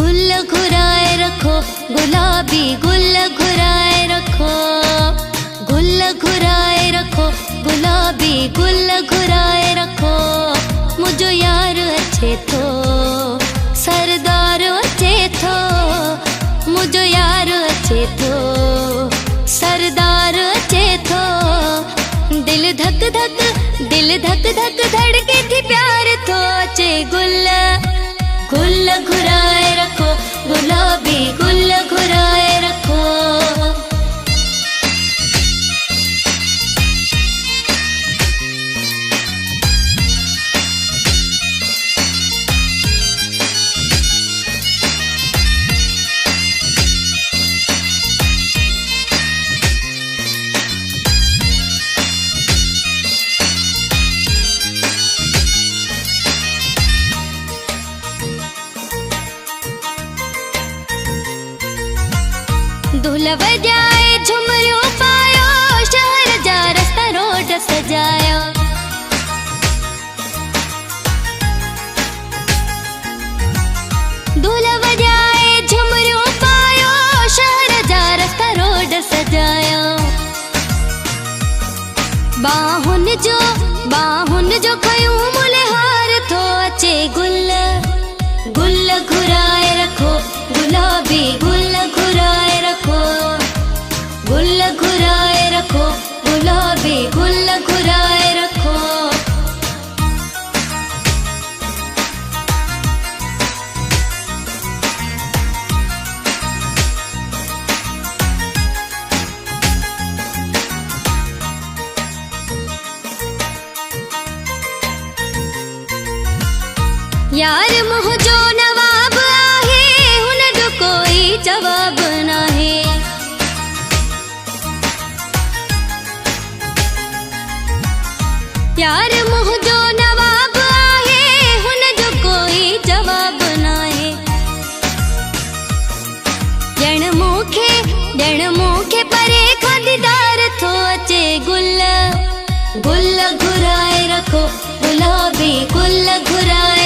गुल घुराए रखो, गुलाबी गुल घुराए रखो, गुल घुराए रखो, गुलाबी गुल घुराए रखो। मुझो यार अच्छे थो, सरदार अच्छे थो, मुझो यार अच्छे थो, सरदार अच्छे थो। दिल धक धक, दिल धक धक धड़के थी प्यार थो अचे गुल, गुल घुराए रखो, गुलाबी गुल घुराए रखो। दुल्हन बजाए झुमरियों पायो, शहर जा रास्ता रोड सजायो। दुल्हन बजाए झुमरियों पायो, शहर जा रास्ता रोड सजायो। बाहुन जो खयूं मुले हार थो अचे गुल, गुल घुराए रखो, गुलाबी गुल घुराए रखो, गुल घुराए रखो, गुलाबी गुल घुराए रखो। यार मुँह जो नवाब आहे, हुन जो कोई जवाब नाहे। यार मुँह जो नवाब आहे, हुन जो कोई जवाब नाहे। ॼण मूंखे परे खां दीदार थो अचे गुल, गुल घुराए रखो, गुलाबी गुल घुराए